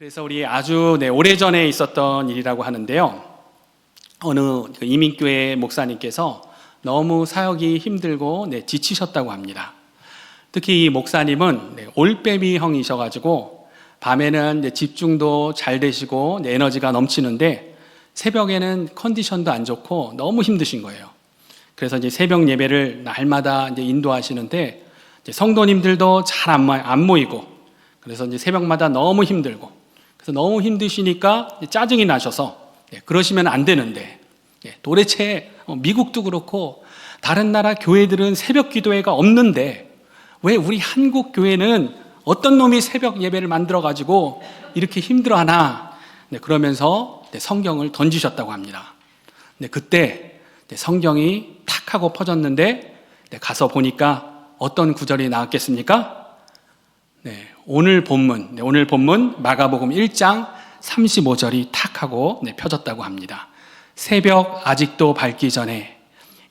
그래서 우리 아주 오래전에 있었던 일이라고 하는데요. 어느 이민교회 목사님께서 너무 사역이 힘들고 지치셨다고 합니다. 특히 이 목사님은 올빼미 형이셔가지고 밤에는 집중도 잘 되시고 에너지가 넘치는데 새벽에는 컨디션도 안 좋고 너무 힘드신 거예요. 그래서 이제 새벽 예배를 날마다 인도하시는데 성도님들도 잘 안 모이고, 그래서 이제 새벽마다 너무 힘들고, 그래서 너무 힘드시니까 짜증이 나셔서 그러시면 안 되는데, 도대체 미국도 그렇고 다른 나라 교회들은 새벽 기도회가 없는데 왜 우리 한국 교회는 어떤 놈이 새벽 예배를 만들어 가지고 이렇게 힘들어하나, 그러면서 성경을 던지셨다고 합니다. 그때 성경이 탁 하고 퍼졌는데 가서 보니까 어떤 구절이 나왔겠습니까? 오늘 본문 마가복음 1장 35절이 탁 하고 펴졌다고 합니다. 새벽 아직도 밝기 전에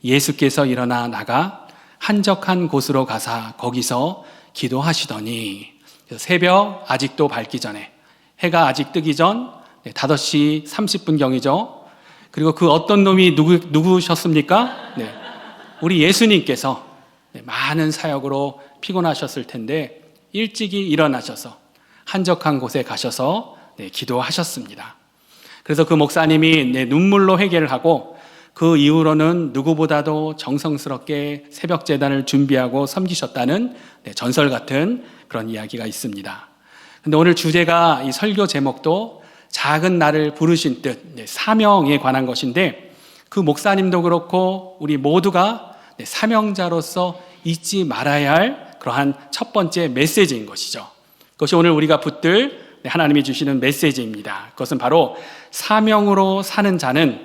예수께서 일어나 나가 한적한 곳으로 가사 거기서 기도하시더니, 새벽 아직도 밝기 전에, 해가 아직 뜨기 전 5시 30분경이죠. 그리고 그 어떤 놈이 누구셨습니까? 우리 예수님께서 많은 사역으로 피곤하셨을 텐데 일찍이 일어나셔서 한적한 곳에 가셔서 기도하셨습니다. 그래서 그 목사님이 눈물로 회개를 하고 그 이후로는 누구보다도 정성스럽게 새벽 제단을 준비하고 섬기셨다는 전설 같은 그런 이야기가 있습니다. 근데 오늘 주제가, 이 설교 제목도 작은 나를 부르신 뜻, 사명에 관한 것인데, 그 목사님도 그렇고 우리 모두가 사명자로서 잊지 말아야 할 그러한 첫 번째 메시지인 것이죠. 그것이 오늘 우리가 붙들 하나님이 주시는 메시지입니다. 그것은 바로 사명으로 사는 자는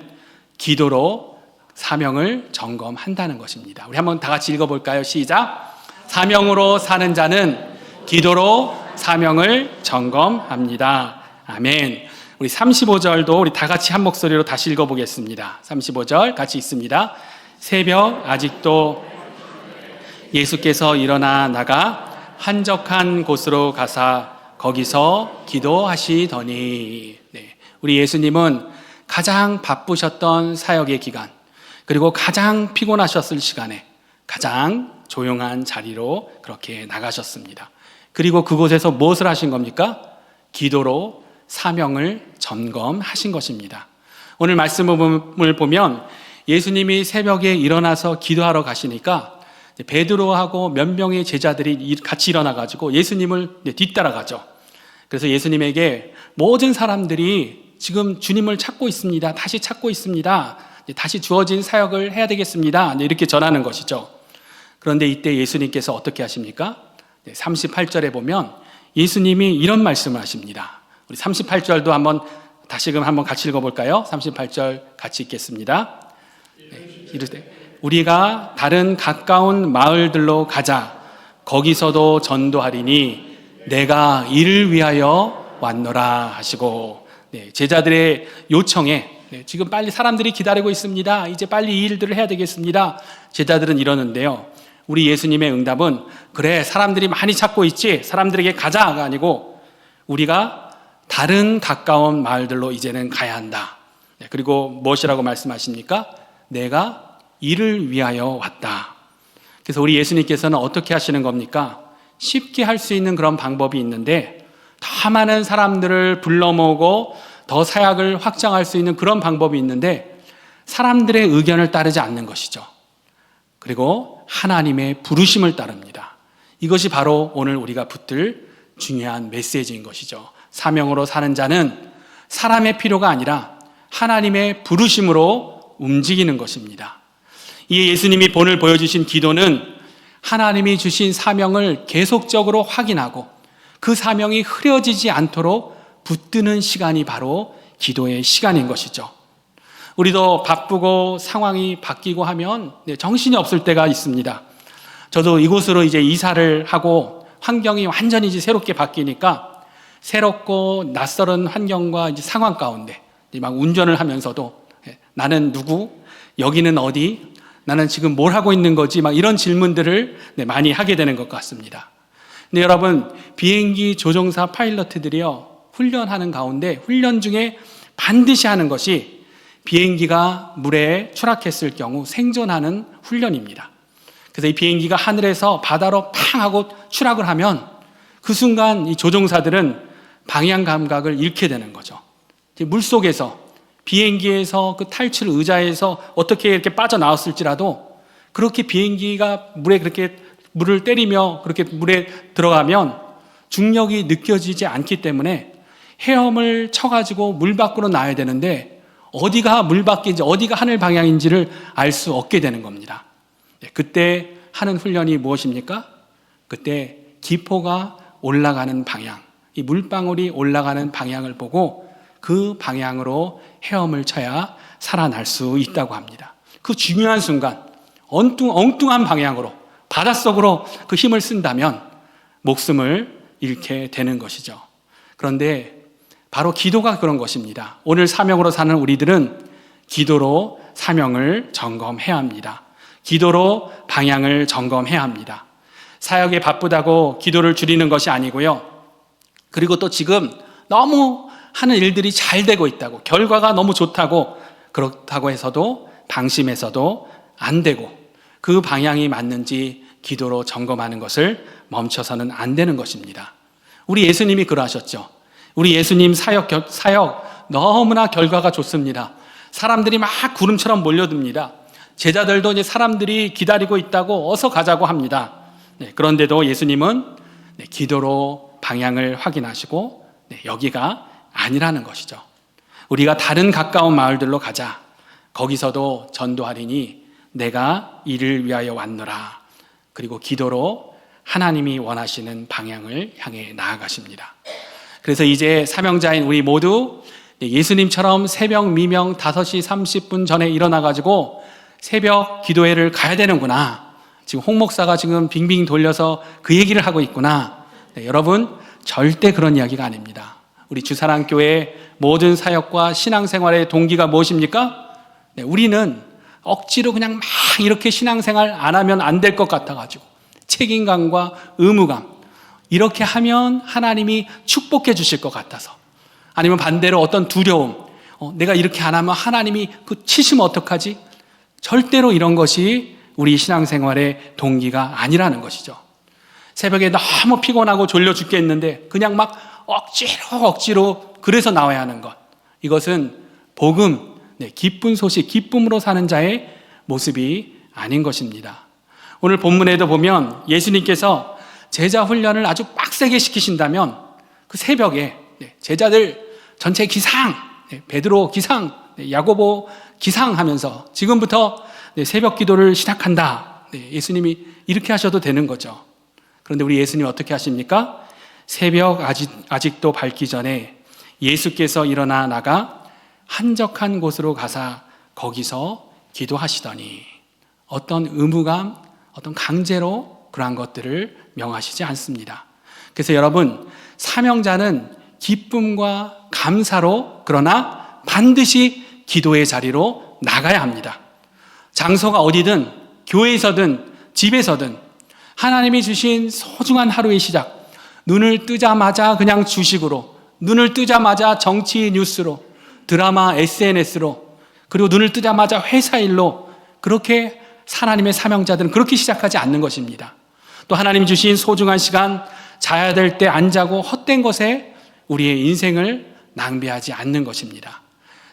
기도로 사명을 점검한다는 것입니다. 우리 한번 다 같이 읽어볼까요? 시작! 사명으로 사는 자는 기도로 사명을 점검합니다. 아멘. 우리 35절도 우리 다 같이 한 목소리로 다시 읽어보겠습니다. 35절 같이 읽습니다. 새벽 아직도 예수께서 일어나 나가 한적한 곳으로 가사 거기서 기도하시더니, 우리 예수님은 가장 바쁘셨던 사역의 기간, 그리고 가장 피곤하셨을 시간에 가장 조용한 자리로 그렇게 나가셨습니다. 그리고 그곳에서 무엇을 하신 겁니까? 기도로 사명을 점검하신 것입니다. 오늘 말씀을 보면 예수님이 새벽에 일어나서 기도하러 가시니까 베드로하고 몇 명의 제자들이 같이 일어나가지고 예수님을 뒤따라가죠. 그래서 예수님에게 모든 사람들이 지금 주님을 찾고 있습니다. 다시 찾고 있습니다. 다시 주어진 사역을 해야 되겠습니다. 이렇게 전하는 것이죠. 그런데 이때 예수님께서 어떻게 하십니까? 38절에 보면 예수님이 이런 말씀을 하십니다. 우리 38절도 한번 다시금 한번 같이 읽어볼까요? 38절 같이 읽겠습니다. 이르되 우리가 다른 가까운 마을들로 가자. 거기서도 전도하리니 내가 이를 위하여 왔노라 하시고, 제자들의 요청에 지금 빨리 사람들이 기다리고 있습니다. 이제 빨리 이 일들을 해야 되겠습니다. 제자들은 이러는데요. 우리 예수님의 응답은 그래, 사람들이 많이 찾고 있지, 사람들에게 가자가 아니고 우리가 다른 가까운 마을들로 이제는 가야 한다. 그리고 무엇이라고 말씀하십니까? 내가 이를 위하여 왔다. 그래서 우리 예수님께서는 어떻게 하시는 겁니까? 쉽게 할 수 있는 그런 방법이 있는데, 더 많은 사람들을 불러 모으고 더 사역을 확장할 수 있는 그런 방법이 있는데 사람들의 의견을 따르지 않는 것이죠. 그리고 하나님의 부르심을 따릅니다. 이것이 바로 오늘 우리가 붙들 중요한 메시지인 것이죠. 사명으로 사는 자는 사람의 필요가 아니라 하나님의 부르심으로 움직이는 것입니다. 이 예수님이 오늘 보여주신 기도는 하나님이 주신 사명을 계속적으로 확인하고 그 사명이 흐려지지 않도록 붙드는 시간이 바로 기도의 시간인 것이죠. 우리도 바쁘고 상황이 바뀌고 하면 정신이 없을 때가 있습니다. 저도 이곳으로 이제 이사를 하고 환경이 완전히 이제 새롭게 바뀌니까 새롭고 낯설은 환경과 이제 상황 가운데 막 운전을 하면서도 나는 누구? 여기는 어디? 나는 지금 뭘 하고 있는 거지? 막 이런 질문들을 많이 하게 되는 것 같습니다. 근데 여러분, 비행기 조종사 파일럿들이요, 훈련하는 가운데 훈련 중에 반드시 하는 것이 비행기가 물에 추락했을 경우 생존하는 훈련입니다. 그래서 이 비행기가 하늘에서 바다로 팡 하고 추락을 하면 그 순간 이 조종사들은 방향 감각을 잃게 되는 거죠. 물속에서 비행기에서 그 탈출 의자에서 어떻게 이렇게 빠져나왔을지라도 그렇게 비행기가 물에 그렇게 물을 때리며 그렇게 물에 들어가면 중력이 느껴지지 않기 때문에 헤엄을 쳐가지고 물 밖으로 나와야 되는데 어디가 물 밖인지 어디가 하늘 방향인지를 알 수 없게 되는 겁니다. 그때 하는 훈련이 무엇입니까? 그때 기포가 올라가는 방향, 이 물방울이 올라가는 방향을 보고 그 방향으로 헤엄을 쳐야 살아날 수 있다고 합니다. 그 중요한 순간 엉뚱한 방향으로 바닷속으로 그 힘을 쓴다면 목숨을 잃게 되는 것이죠. 그런데 바로 기도가 그런 것입니다. 오늘 사명으로 사는 우리들은 기도로 사명을 점검해야 합니다. 기도로 방향을 점검해야 합니다. 사역에 바쁘다고 기도를 줄이는 것이 아니고요. 그리고 또 지금 너무 하는 일들이 잘 되고 있다고, 결과가 너무 좋다고, 그렇다고 해서도 방심해서도 안 되고 그 방향이 맞는지 기도로 점검하는 것을 멈춰서는 안 되는 것입니다. 우리 예수님이 그러하셨죠. 우리 예수님 사역 너무나 결과가 좋습니다. 사람들이 막 구름처럼 몰려듭니다. 제자들도 이제 사람들이 기다리고 있다고 어서 가자고 합니다. 그런데도 예수님은 기도로 방향을 확인하시고 여기가 아니라는 것이죠. 우리가 다른 가까운 마을들로 가자. 거기서도 전도하리니 내가 이를 위하여 왔노라. 그리고 기도로 하나님이 원하시는 방향을 향해 나아가십니다. 그래서 이제 사명자인 우리 모두 예수님처럼 새벽 미명 5시 30분 전에 일어나가지고 새벽 기도회를 가야 되는구나. 지금 홍 목사가 지금 빙빙 돌려서 그 얘기를 하고 있구나. 여러분 절대 그런 이야기가 아닙니다. 우리 주사랑교회 모든 사역과 신앙생활의 동기가 무엇입니까? 우리는 억지로 그냥 막 이렇게 신앙생활 안 하면 안 될 것 같아가지고 책임감과 의무감 이렇게 하면 하나님이 축복해 주실 것 같아서, 아니면 반대로 어떤 두려움, 내가 이렇게 안 하면 하나님이 그 치시면 어떡하지? 절대로 이런 것이 우리 신앙생활의 동기가 아니라는 것이죠. 새벽에 너무 피곤하고 졸려 죽겠는데 그냥 막 억지로 그래서 나와야 하는 것, 이것은 복음, 기쁜 소식, 기쁨으로 사는 자의 모습이 아닌 것입니다. 오늘 본문에도 보면 예수님께서 제자 훈련을 아주 빡세게 시키신다면 그 새벽에 제자들 전체 기상, 베드로 기상, 야고보 기상하면서 지금부터 새벽 기도를 시작한다. 예수님이 이렇게 하셔도 되는 거죠. 그런데 우리 예수님 어떻게 하십니까? 새벽 아직도 밝기 전에 예수께서 일어나 나가 한적한 곳으로 가사 거기서 기도하시더니, 어떤 의무감, 어떤 강제로 그러한 것들을 명하시지 않습니다. 그래서 여러분, 사명자는 기쁨과 감사로, 그러나 반드시 기도의 자리로 나가야 합니다. 장소가 어디든, 교회에서든 집에서든 하나님이 주신 소중한 하루의 시작, 눈을 뜨자마자 그냥 주식으로, 눈을 뜨자마자 정치 뉴스로, 드라마 SNS로, 그리고 눈을 뜨자마자 회사 일로, 그렇게 하나님의 사명자들은 그렇게 시작하지 않는 것입니다. 또 하나님 주신 소중한 시간, 자야 될 때 안 자고 헛된 것에 우리의 인생을 낭비하지 않는 것입니다.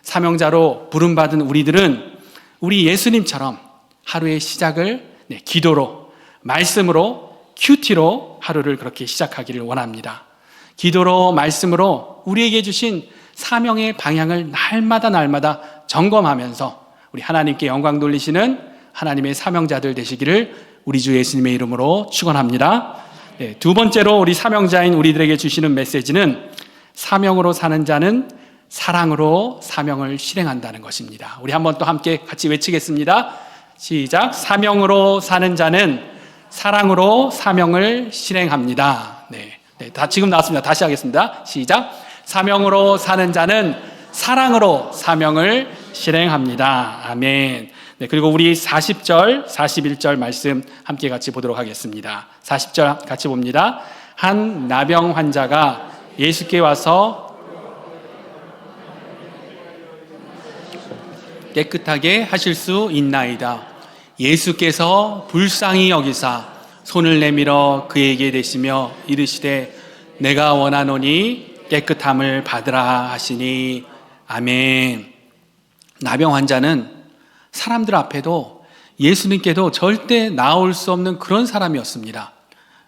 사명자로 부름받은 우리들은 우리 예수님처럼 하루의 시작을 기도로, 말씀으로, 큐티로 하루를 그렇게 시작하기를 원합니다. 기도로, 말씀으로 우리에게 주신 사명의 방향을 날마다 점검하면서 우리 하나님께 영광 돌리시는 하나님의 사명자들 되시기를 우리 주 예수님의 이름으로 축원합니다. 두 번째로 우리 사명자인 우리들에게 주시는 메시지는 사명으로 사는 자는 사랑으로 사명을 실행한다는 것입니다. 우리 한번 또 함께 같이 외치겠습니다. 시작. 사명으로 사는 자는 사랑으로 사명을 실행합니다. 다 지금 나왔습니다. 다시 하겠습니다. 시작. 사명으로 사는 자는 사랑으로 사명을 실행합니다. 아멘. 그리고 우리 40절, 41절 말씀 함께 같이 보도록 하겠습니다. 40절 같이 봅니다. 한 나병 환자가 예수께 와서 깨끗하게 하실 수 있나이다. 예수께서 불쌍히 여기사 손을 내밀어 그에게 대시며 이르시되 내가 원하노니 깨끗함을 받으라 하시니 아멘. 나병 환자는 사람들 앞에도 예수님께도 절대 나올 수 없는 그런 사람이었습니다.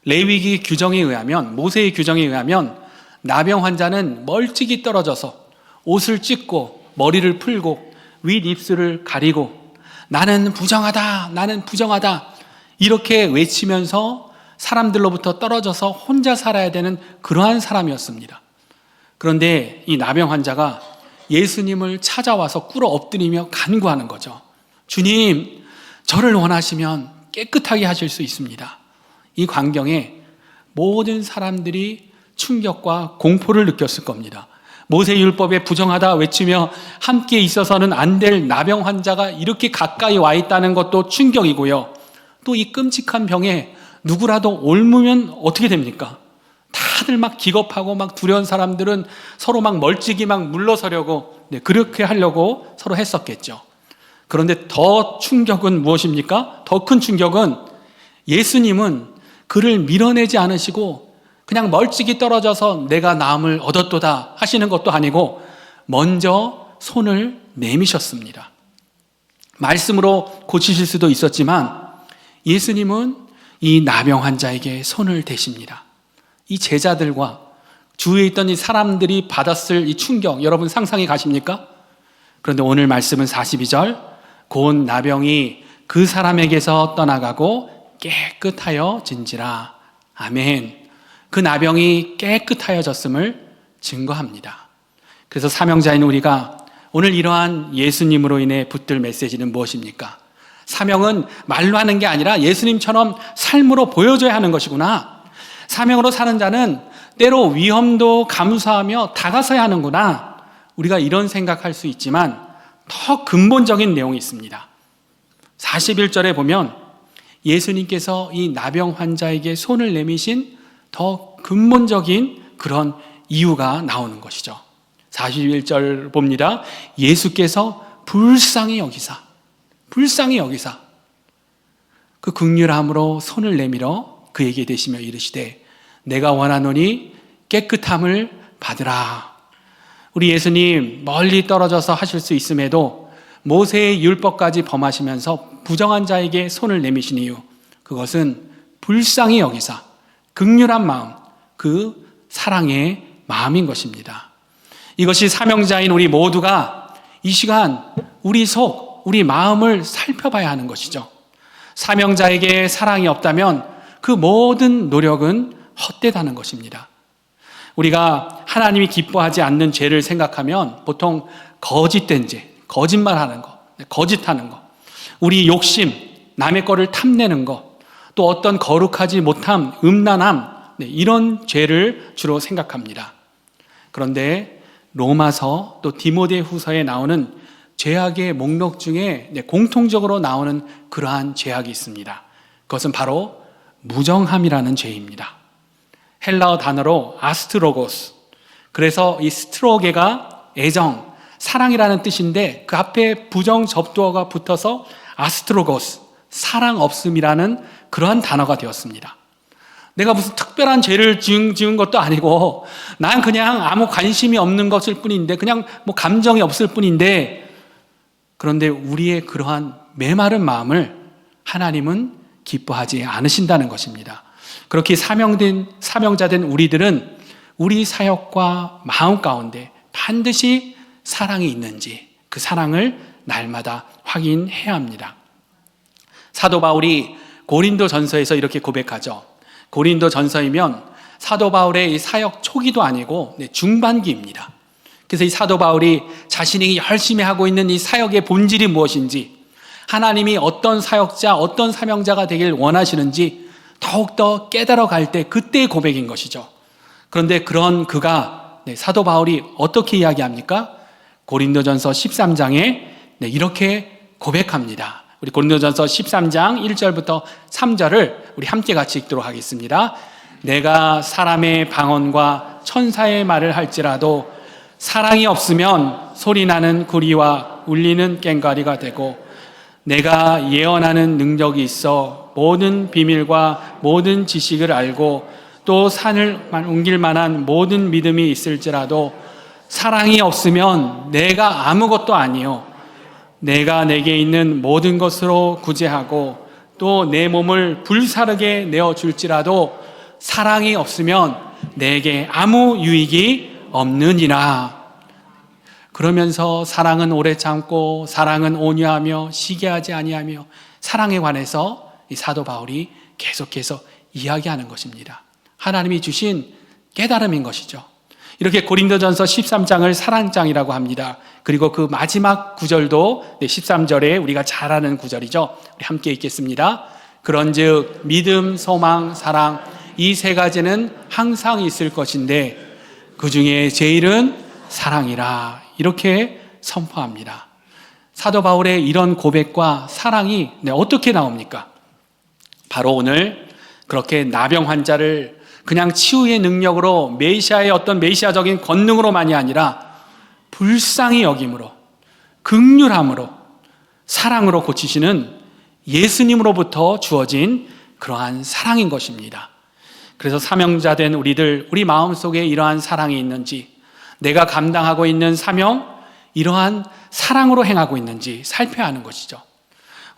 레위기 규정에 의하면, 모세의 규정에 의하면 나병 환자는 멀찍이 떨어져서 옷을 찢고 머리를 풀고 윗입술을 가리고 나는 부정하다, 나는 부정하다 이렇게 외치면서 사람들로부터 떨어져서 혼자 살아야 되는 그러한 사람이었습니다. 그런데 이 나병 환자가 예수님을 찾아와서 꿇어 엎드리며 간구하는 거죠. 주님, 저를 원하시면 깨끗하게 하실 수 있습니다. 이 광경에 모든 사람들이 충격과 공포를 느꼈을 겁니다. 모세율법에 부정하다 외치며 함께 있어서는 안 될 나병 환자가 이렇게 가까이 와 있다는 것도 충격이고요. 또 이 끔찍한 병에 누구라도 옮으면 어떻게 됩니까? 다들 막 기겁하고 막 두려운 사람들은 서로 막 멀찍이 막 물러서려고 그렇게 하려고 서로 했었겠죠. 그런데 더 충격은 무엇입니까? 더 큰 충격은 예수님은 그를 밀어내지 않으시고 그냥 멀찍이 떨어져서 내가 나음을 얻었도다 하시는 것도 아니고 먼저 손을 내미셨습니다. 말씀으로 고치실 수도 있었지만 예수님은 이 나병 환자에게 손을 대십니다. 이 제자들과 주위에 있던 이 사람들이 받았을 이 충격, 여러분 상상이 가십니까? 그런데 오늘 말씀은 42절, 곧 나병이 그 사람에게서 떠나가고 깨끗하여 진지라. 아멘. 그 나병이 깨끗하여졌음을 증거합니다. 그래서 사명자인 우리가 오늘 이러한 예수님으로 인해 붙들 메시지는 무엇입니까? 사명은 말로 하는 게 아니라 예수님처럼 삶으로 보여줘야 하는 것이구나. 사명으로 사는 자는 때로 위험도 감수하며 다가서야 하는구나. 우리가 이런 생각할 수 있지만 더 근본적인 내용이 있습니다. 41절에 보면 예수님께서 이 나병 환자에게 손을 내미신 더 근본적인 그런 이유가 나오는 것이죠. 41절 봅니다. 예수께서 불쌍히 여기사 그 긍휼함으로 손을 내밀어 그에게 대시며 이르시되 내가 원하노니 깨끗함을 받으라. 우리 예수님 멀리 떨어져서 하실 수 있음에도 모세의 율법까지 범하시면서 부정한 자에게 손을 내미신 이유, 그것은 불쌍히 여기사 긍휼한 마음, 그 사랑의 마음인 것입니다. 이것이 사명자인 우리 모두가 이 시간 우리 속, 우리 마음을 살펴봐야 하는 것이죠. 사명자에게 사랑이 없다면 그 모든 노력은 헛되다는 것입니다. 우리가 하나님이 기뻐하지 않는 죄를 생각하면 보통 거짓된 죄, 거짓말하는 거, 거짓하는 거, 우리 욕심, 남의 거를 탐내는 거, 또 어떤 거룩하지 못함, 음란함, 이런 죄를 주로 생각합니다. 그런데 로마서 또 디모데후서에 나오는 죄악의 목록 중에 공통적으로 나오는 그러한 죄악이 있습니다. 그것은 바로 무정함이라는 죄입니다. 헬라어 단어로 아스트로고스, 그래서 이 스트로게가 애정, 사랑이라는 뜻인데 그 앞에 부정 접두어가 붙어서 아스트로고스, 사랑 없음이라는 그러한 단어가 되었습니다. 내가 무슨 특별한 죄를 지은 것도 아니고 난 그냥 아무 관심이 없는 것일 뿐인데, 그냥 뭐 감정이 없을 뿐인데, 그런데 우리의 그러한 메마른 마음을 하나님은 기뻐하지 않으신다는 것입니다. 그렇게 사명자된 우리들은 우리 사역과 마음 가운데 반드시 사랑이 있는지 그 사랑을 날마다 확인해야 합니다. 사도 바울이 고린도 전서에서 이렇게 고백하죠. 고린도 전서이면 사도 바울의 이 사역 초기도 아니고 중반기입니다. 그래서 이 사도 바울이 자신이 열심히 하고 있는 이 사역의 본질이 무엇인지, 하나님이 어떤 사역자, 어떤 사명자가 되길 원하시는지 더욱더 깨달아 갈 때 그때의 고백인 것이죠. 그런데 그런 그가 사도 바울이 어떻게 이야기합니까? 고린도전서 13장에 이렇게 고백합니다. 우리 고린도전서 13장 1절부터 3절을 우리 함께 같이 읽도록 하겠습니다. 내가 사람의 방언과 천사의 말을 할지라도 사랑이 없으면 소리나는 구리와 울리는 꽹과리가 되고 내가 예언하는 능력이 있어 모든 비밀과 모든 지식을 알고 또 산을 옮길 만한 모든 믿음이 있을지라도 사랑이 없으면 내가 아무것도 아니요 내가 내게 있는 모든 것으로 구제하고 또 내 몸을 불사르게 내어줄지라도 사랑이 없으면 내게 아무 유익이 없느니라. 그러면서 사랑은 오래 참고 사랑은 온유하며 시기하지 아니하며 사랑에 관해서 이 사도 바울이 계속해서 이야기하는 것입니다. 하나님이 주신 깨달음인 것이죠. 이렇게 고린도전서 13장을 사랑장이라고 합니다. 그리고 그 마지막 구절도 13절에 우리가 잘 아는 구절이죠. 우리 함께 읽겠습니다. 그런즉 믿음, 소망, 사랑 이 세 가지는 항상 있을 것인데 그 중에 제일은 사랑이라. 이렇게 선포합니다. 사도 바울의 이런 고백과 사랑이 어떻게 나옵니까? 바로 오늘 그렇게 나병 환자를 그냥 치유의 능력으로 메시아의 어떤 메시아적인 권능으로만이 아니라 불쌍히 여김으로 긍휼함으로 사랑으로 고치시는 예수님으로부터 주어진 그러한 사랑인 것입니다. 그래서 사명자된 우리들, 우리 마음속에 이러한 사랑이 있는지, 내가 감당하고 있는 사명, 이러한 사랑으로 행하고 있는지 살펴야 하는 것이죠.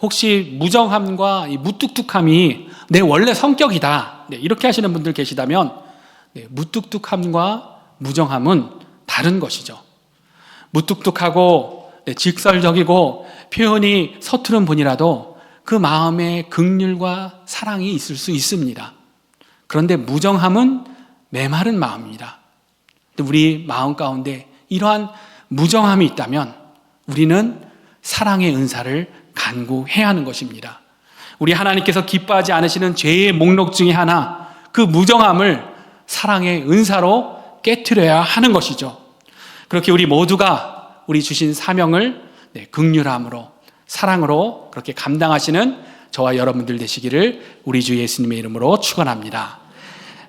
혹시 무정함과 이 무뚝뚝함이 내 원래 성격이다, 이렇게 하시는 분들 계시다면 무뚝뚝함과 무정함은 다른 것이죠. 무뚝뚝하고 직설적이고 표현이 서투른 분이라도 그 마음에 긍휼과 사랑이 있을 수 있습니다. 그런데 무정함은 메마른 마음입니다. 우리 마음 가운데 이러한 무정함이 있다면 우리는 사랑의 은사를 간구해야 하는 것입니다. 우리 하나님께서 기뻐하지 않으시는 죄의 목록 중에 하나, 그 무정함을 사랑의 은사로 깨트려야 하는 것이죠. 그렇게 우리 모두가 우리 주신 사명을 긍휼함으로 사랑으로 그렇게 감당하시는 저와 여러분들 되시기를 우리 주 예수님의 이름으로 축원합니다.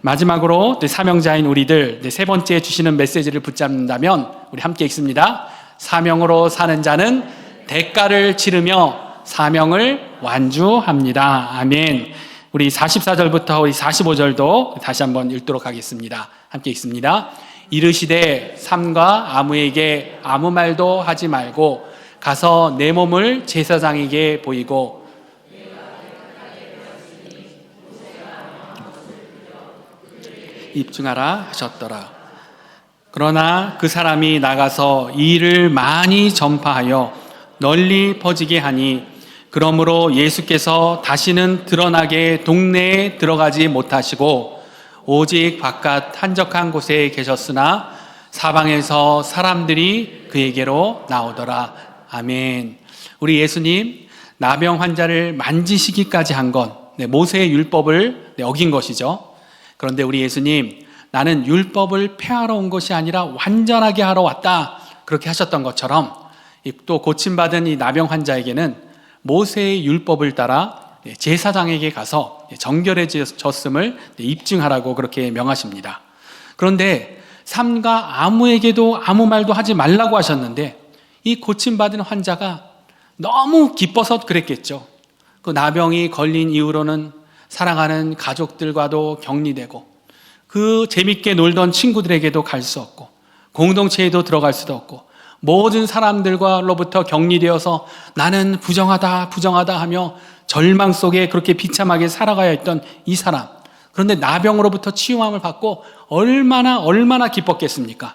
마지막으로 사명자인 우리들 세 번째 주시는 메시지를 붙잡는다면 우리 함께 읽습니다. 사명으로 사는 자는 대가를 치르며 사명을 완주합니다. 아멘. 우리 44절부터 우리 45절도 다시 한번 읽도록 하겠습니다. 함께 읽습니다. 이르시되 삼가 아무에게 아무 말도 하지 말고 가서 내 몸을 제사장에게 보이고 입증하라 하셨더라. 그러나 그 사람이 나가서 이 일을 많이 전파하여 널리 퍼지게 하니 그러므로 예수께서 다시는 드러나게 동네에 들어가지 못하시고 오직 바깥 한적한 곳에 계셨으나 사방에서 사람들이 그에게로 나오더라. 아멘. 우리 예수님 나병 환자를 만지시기까지 한 건 모세의 율법을 어긴 것이죠. 그런데 우리 예수님, 나는 율법을 폐하러 온 것이 아니라 완전하게 하러 왔다, 그렇게 하셨던 것처럼 또 고침받은 이 나병 환자에게는 모세의 율법을 따라 제사장에게 가서 정결해졌음을 입증하라고 그렇게 명하십니다. 그런데 삼가 아무에게도 아무 말도 하지 말라고 하셨는데 이 고침받은 환자가 너무 기뻐서 그랬겠죠. 그 나병이 걸린 이후로는 사랑하는 가족들과도 격리되고 그 재밌게 놀던 친구들에게도 갈 수 없고 공동체에도 들어갈 수도 없고 모든 사람들과로부터 격리되어서 나는 부정하다 하며 절망 속에 그렇게 비참하게 살아가야 했던 이 사람, 그런데 나병으로부터 치유함을 받고 얼마나 기뻤겠습니까?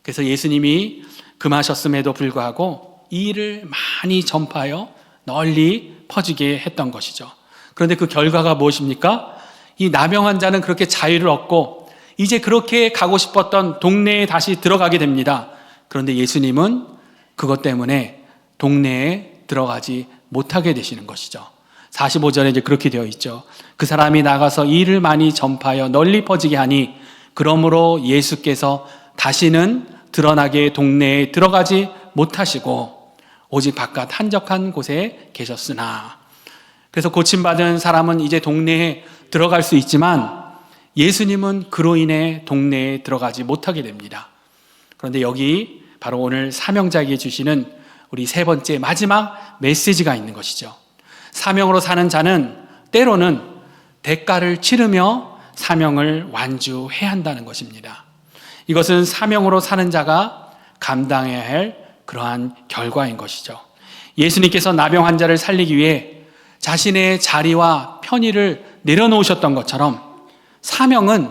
그래서 예수님이 금하셨음에도 불구하고 이 일을 많이 전파하여 널리 퍼지게 했던 것이죠. 그런데 그 결과가 무엇입니까? 이 나병 환자는 그렇게 자유를 얻고 이제 그렇게 가고 싶었던 동네에 다시 들어가게 됩니다. 그런데 예수님은 그것 때문에 동네에 들어가지 못하게 되시는 것이죠. 45절에 이제 그렇게 되어 있죠. 그 사람이 나가서 이 일을 많이 전파하여 널리 퍼지게 하니 그러므로 예수께서 다시는 드러나게 동네에 들어가지 못하시고 오직 바깥 한적한 곳에 계셨으나, 그래서 고침받은 사람은 이제 동네에 들어갈 수 있지만 예수님은 그로 인해 동네에 들어가지 못하게 됩니다. 그런데 여기 바로 오늘 사명자에게 주시는 우리 세 번째 마지막 메시지가 있는 것이죠. 사명으로 사는 자는 때로는 대가를 치르며 사명을 완주해야 한다는 것입니다. 이것은 사명으로 사는 자가 감당해야 할 그러한 결과인 것이죠. 예수님께서 나병 환자를 살리기 위해 자신의 자리와 편의를 내려놓으셨던 것처럼 사명은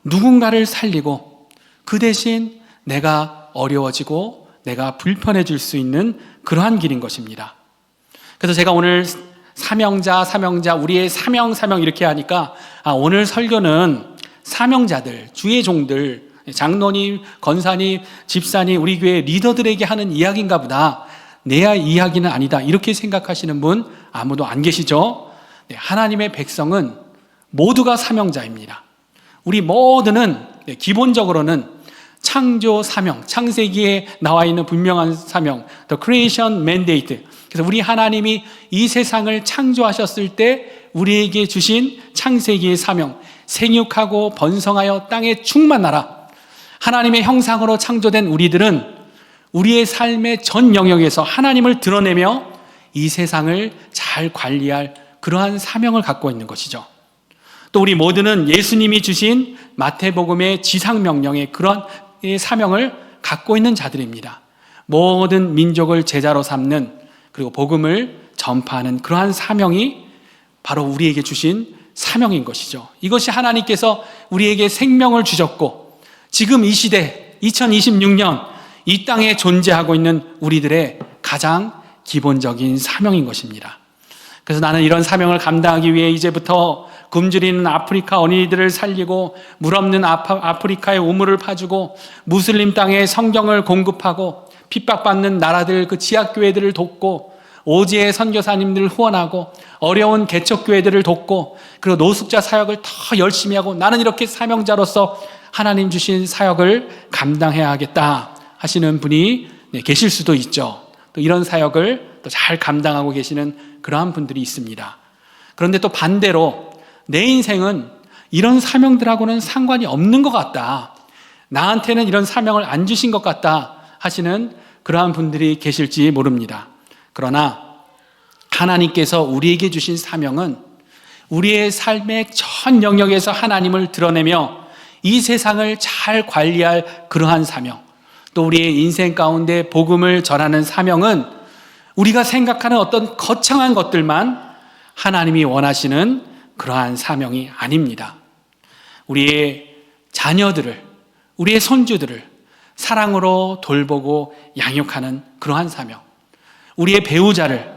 누군가를 살리고 그 대신 내가 어려워지고 내가 불편해질 수 있는 그러한 길인 것입니다. 그래서 제가 오늘 사명자, 우리의 사명 이렇게 하니까 오늘 설교는 사명자들, 주의 종들, 장로님, 권사님, 집사님, 우리 교회 리더들에게 하는 이야기인가 보다. 내 이야기는 아니다. 이렇게 생각하시는 분 아무도 안 계시죠? 하나님의 백성은 모두가 사명자입니다. 우리 모두는 기본적으로는 창조 사명, 창세기에 나와 있는 분명한 사명, The Creation Mandate. 그래서 우리 하나님이 이 세상을 창조하셨을 때 우리에게 주신 창세기의 사명, 생육하고 번성하여 땅에 충만하라. 하나님의 형상으로 창조된 우리들은 우리의 삶의 전 영역에서 하나님을 드러내며 이 세상을 잘 관리할 그러한 사명을 갖고 있는 것이죠. 또 우리 모두는 예수님이 주신 마태복음의 지상명령의 그런 사명을 갖고 있는 자들입니다. 모든 민족을 제자로 삼는 그리고 복음을 전파하는 그러한 사명이 바로 우리에게 주신 사명인 것이죠. 이것이 하나님께서 우리에게 생명을 주셨고 지금 이 시대 2026년 이 땅에 존재하고 있는 우리들의 가장 기본적인 사명인 것입니다. 그래서 나는 이런 사명을 감당하기 위해 이제부터 굶주리는 아프리카 어린이들을 살리고 물 없는 아프리카의 우물을 파주고 무슬림 땅에 성경을 공급하고 핍박받는 나라들 그 지역교회들을 돕고 오지의 선교사님들을 후원하고 어려운 개척교회들을 돕고 그리고 노숙자 사역을 더 열심히 하고 나는 이렇게 사명자로서 하나님 주신 사역을 감당해야 하겠다 하시는 분이 계실 수도 있죠. 또 이런 사역을 또 잘 감당하고 계시는 그러한 분들이 있습니다. 그런데 또 반대로 내 인생은 이런 사명들하고는 상관이 없는 것 같다. 나한테는 이런 사명을 안 주신 것 같다 하시는 그러한 분들이 계실지 모릅니다. 그러나 하나님께서 우리에게 주신 사명은 우리의 삶의 전 영역에서 하나님을 드러내며 이 세상을 잘 관리할 그러한 사명, 또 우리의 인생 가운데 복음을 전하는 사명은 우리가 생각하는 어떤 거창한 것들만 하나님이 원하시는 그러한 사명이 아닙니다. 우리의 자녀들을, 우리의 손주들을 사랑으로 돌보고 양육하는 그러한 사명, 우리의 배우자를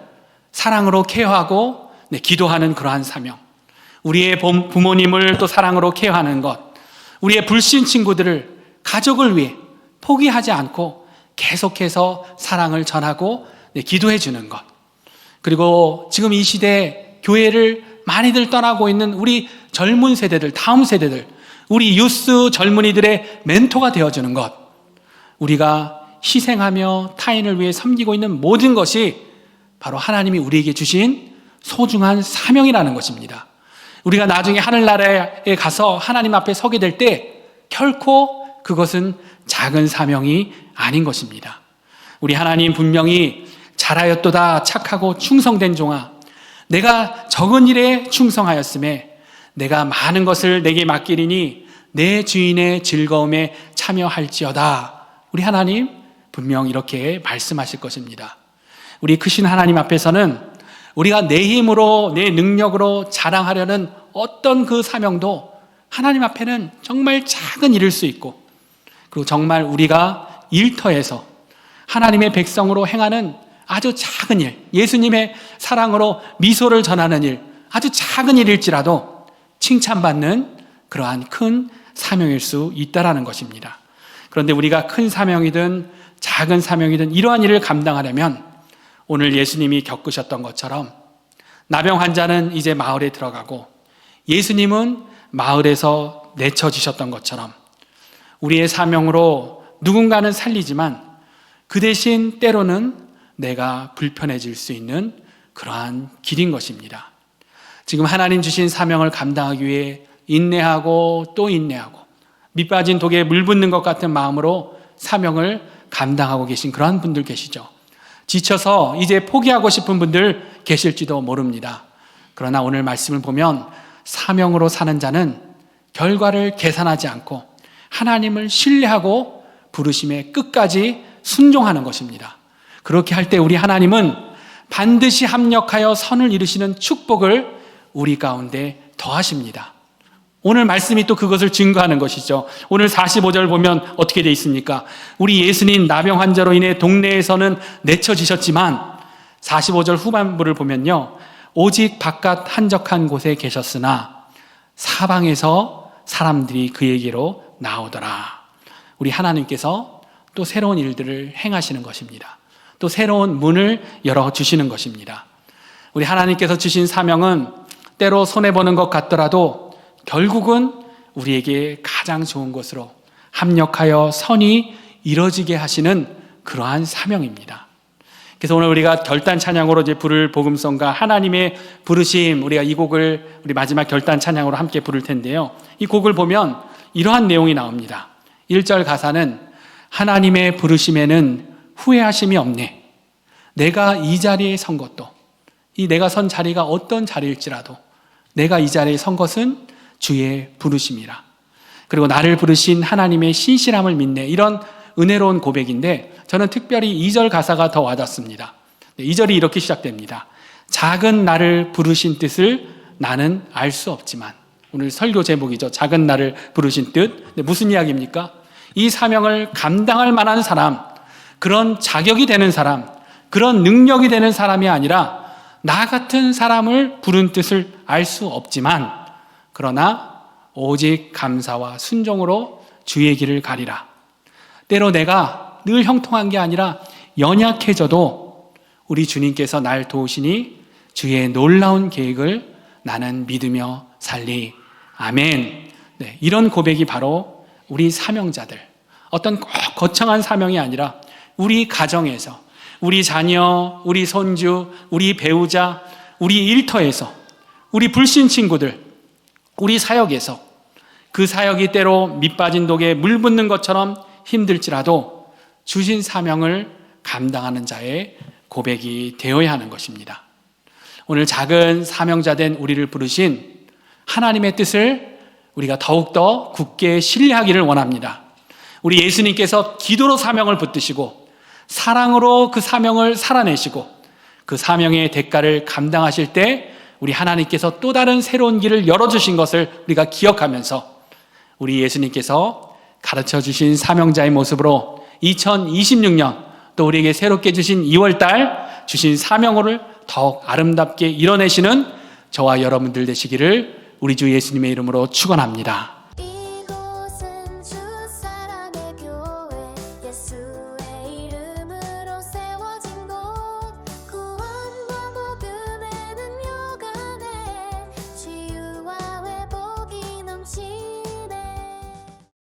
사랑으로 케어하고 기도하는 그러한 사명, 우리의 부모님을 또 사랑으로 케어하는 것, 우리의 불신 친구들을 가족을 위해 포기하지 않고 계속해서 사랑을 전하고 기도해 주는 것, 그리고 지금 이 시대에 교회를 많이들 떠나고 있는 우리 젊은 세대들, 다음 세대들, 우리 유스 젊은이들의 멘토가 되어주는 것, 우리가 희생하며 타인을 위해 섬기고 있는 모든 것이 바로 하나님이 우리에게 주신 소중한 사명이라는 것입니다. 우리가 나중에 하늘나라에 가서 하나님 앞에 서게 될 때 결코 그것은 작은 사명이 아닌 것입니다. 우리 하나님 분명히 잘하였도다 착하고 충성된 종아, 내가 적은 일에 충성하였음에 내가 많은 것을 내게 맡기리니 내 주인의 즐거움에 참여할지어다. 우리 하나님 분명 이렇게 말씀하실 것입니다. 우리 크신 하나님 앞에서는 우리가 내 힘으로 내 능력으로 자랑하려는 어떤 그 사명도 하나님 앞에는 정말 작은 일일 수 있고, 그리고 정말 우리가 일터에서 하나님의 백성으로 행하는 아주 작은 일, 예수님의 사랑으로 미소를 전하는 일, 아주 작은 일일지라도 칭찬받는 그러한 큰 사명일 수 있다라는 것입니다. 그런데 우리가 큰 사명이든 작은 사명이든 이러한 일을 감당하려면 오늘 예수님이 겪으셨던 것처럼 나병 환자는 이제 마을에 들어가고 예수님은 마을에서 내쳐지셨던 것처럼 우리의 사명으로 누군가는 살리지만 그 대신 때로는 내가 불편해질 수 있는 그러한 길인 것입니다. 지금 하나님 주신 사명을 감당하기 위해 인내하고 또 인내하고 밑빠진 독에 물 붓는 것 같은 마음으로 사명을 감당하고 계신 그러한 분들 계시죠. 지쳐서 이제 포기하고 싶은 분들 계실지도 모릅니다. 그러나 오늘 말씀을 보면 사명으로 사는 자는 결과를 계산하지 않고 하나님을 신뢰하고 부르심에 끝까지 순종하는 것입니다. 그렇게 할 때 우리 하나님은 반드시 합력하여 선을 이루시는 축복을 우리 가운데 더하십니다. 오늘 말씀이 또 그것을 증거하는 것이죠. 오늘 45절 보면 어떻게 되어 있습니까? 우리 예수님 나병 환자로 인해 동네에서는 내쳐지셨지만 45절 후반부를 보면요, 오직 바깥 한적한 곳에 계셨으나 사방에서 사람들이 그에게로 나오더라. 우리 하나님께서 또 새로운 일들을 행하시는 것입니다. 또 새로운 문을 열어주시는 것입니다. 우리 하나님께서 주신 사명은 때로 손해보는 것 같더라도 결국은 우리에게 가장 좋은 것으로 합력하여 선이 이루어지게 하시는 그러한 사명입니다. 그래서 오늘 우리가 결단 찬양으로 이제 부를 복음성과 하나님의 부르심, 우리가 이 곡을 우리 마지막 결단 찬양으로 함께 부를 텐데요. 이 곡을 보면 이러한 내용이 나옵니다. 1절 가사는 하나님의 부르심에는 후회하심이 없네. 내가 이 자리에 선 것도, 이 내가 선 자리가 어떤 자리일지라도 내가 이 자리에 선 것은 주의 부르심이라. 그리고 나를 부르신 하나님의 신실함을 믿네. 이런 은혜로운 고백인데 저는 특별히 2절 가사가 더 와닿습니다. 2절이 이렇게 시작됩니다. 작은 나를 부르신 뜻을 나는 알 수 없지만, 오늘 설교 제목이죠. 작은 나를 부르신 뜻. 무슨 이야기입니까? 이 사명을 감당할 만한 사람, 그런 자격이 되는 사람, 그런 능력이 되는 사람이 아니라 나 같은 사람을 부른 뜻을 알 수 없지만, 그러나 오직 감사와 순종으로 주의 길을 가리라. 때로 내가 늘 형통한 게 아니라 연약해져도 우리 주님께서 날 도우시니 주의 놀라운 계획을 나는 믿으며 살리. 아멘. 네, 이런 고백이 바로 우리 사명자들, 어떤 거창한 사명이 아니라 우리 가정에서, 우리 자녀, 우리 손주, 우리 배우자, 우리 일터에서, 우리 불신 친구들, 우리 사역에서 그 사역이 때로 밑빠진 독에 물 붓는 것처럼 힘들지라도 주신 사명을 감당하는 자의 고백이 되어야 하는 것입니다. 오늘 작은 사명자된 우리를 부르신 하나님의 뜻을 우리가 더욱더 굳게 신뢰하기를 원합니다. 우리 예수님께서 기도로 사명을 붙드시고 사랑으로 그 사명을 살아내시고 그 사명의 대가를 감당하실 때 우리 하나님께서 또 다른 새로운 길을 열어주신 것을 우리가 기억하면서 우리 예수님께서 가르쳐 주신 사명자의 모습으로 2026년 또 우리에게 새롭게 주신 2월달 주신 사명을 더욱 아름답게 이뤄내시는 저와 여러분들 되시기를 우리 주 예수님의 이름으로 축원합니다.